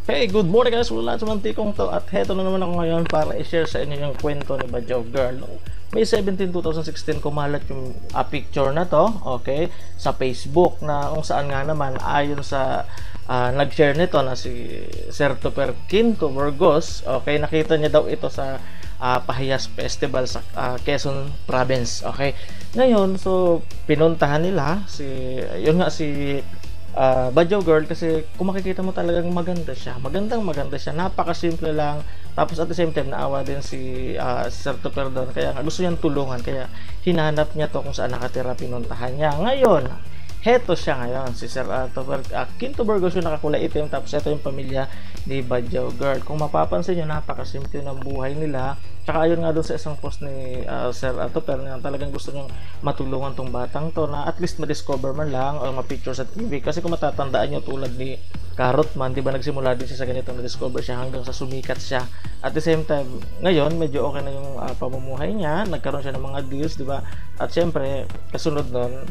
Hey, good morning guys! Wala sa mantikong to at heto na naman ako ngayon para i-share sa inyo yung kwento ni Badyaw Girl. May 17, 2016 kumalat yung picture na to, okay, sa Facebook na kung saan nga naman ayon sa nag-share nito na si Sir Tupper Quinto Burgos, okay, nakita niya daw ito sa Pahiyas Festival sa Quezon Province, okay. Ngayon, so pinuntahan nila si Badyaw Girl kasi kung makikita mo talagang maganda siya, maganda siya, napakasimple lang, tapos at the same time naawa din si Sir Tupper doon, kaya nga gusto niyang tulungan, kaya hinanap niya to kung saan nakatira, pinuntahan niya. Ngayon, heto siya ngayon, si Sir Tupper Quinto Burgos yung nakakulay itim, tapos ito yung pamilya ni Badyaw Girl. Kung mapapansin nyo, napakasimple ng buhay nila. Tsaka ayun nga doon sa isang post ni Sir Tupper na talagang gusto niyang matulungan tong batang to na at least ma-discover man lang o ma-picture sa TV. Kasi kung matatandaan nyo, tulad ni Carrotman, di ba, nagsimula din siya sa ganito, na-discover siya hanggang sa sumikat siya. At the same time, ngayon medyo okay na yung pamumuhay niya, nagkaroon siya ng mga deals, di ba? At syempre, kasunod nun,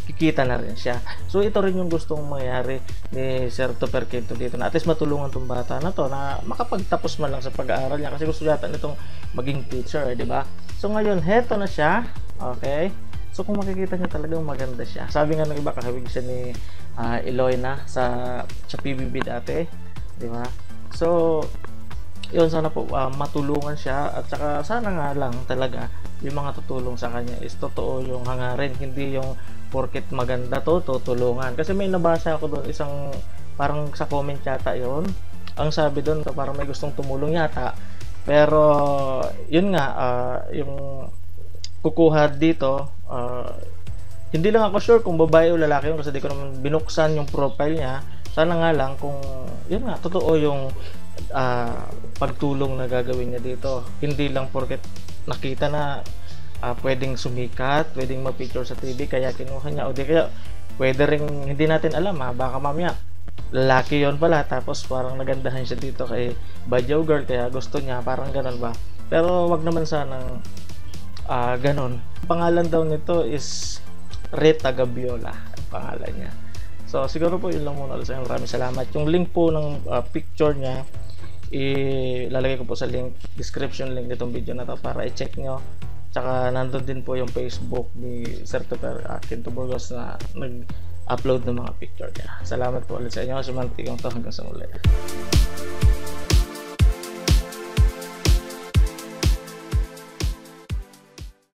kikita na rin siya. So ito rin yung gustong mangyari ni Sir Tupper Quinto dito, na at least matulungan tong bata na to na makapagtapos man lang sa pag-aaral niya, kasi gusto yata nitong maging teacher, di ba? So ngayon, heto na siya, okay? So kung makikita niyo, talagang maganda siya. Sabi nga ng iba, kahawig siya ni Eloy na sa PBB dati, di ba? So yun, sana po matulungan siya, at saka sana nga lang talaga yung mga tutulong sa kanya is totoo yung hangarin, hindi yung porket maganda to tutulungan. Kasi may nabasa ako doon, isang parang sa comment yata yun, ang sabi doon parang may gustong tumulong yata, pero yun nga, yung kukuha dito, hindi lang ako sure kung babae o lalaki yun kasi di ko naman binuksan yung profile niya. Sana nga lang kung yun nga, totoo yung pagtulong na gagawin niya dito, hindi lang porket nakita na pwedeng sumikat, pwedeng ma-picture sa TV kaya kinuha niya, o di kaya pwede rin hindi natin alam, baka mamaya lalaki yon pala, tapos parang nagandahan siya dito kay Badyaw Girl kaya gusto niya, parang ganun ba. Pero wag naman sanang ganun. Pangalan daw nito is Rita Gabiola, ang pangalan niya. So siguro po yun lang muna ulit sa inyo. Maraming salamat. Yung link po ng picture niya ilalagay ko po sa description link nitong video na to para i-check nyo. Tsaka nandun din po yung Facebook ni Sir Tupper Quinto Burgos na nag-upload ng mga picture niya. Salamat po ulit sa inyo. Sumantikong to, hanggang sa muli.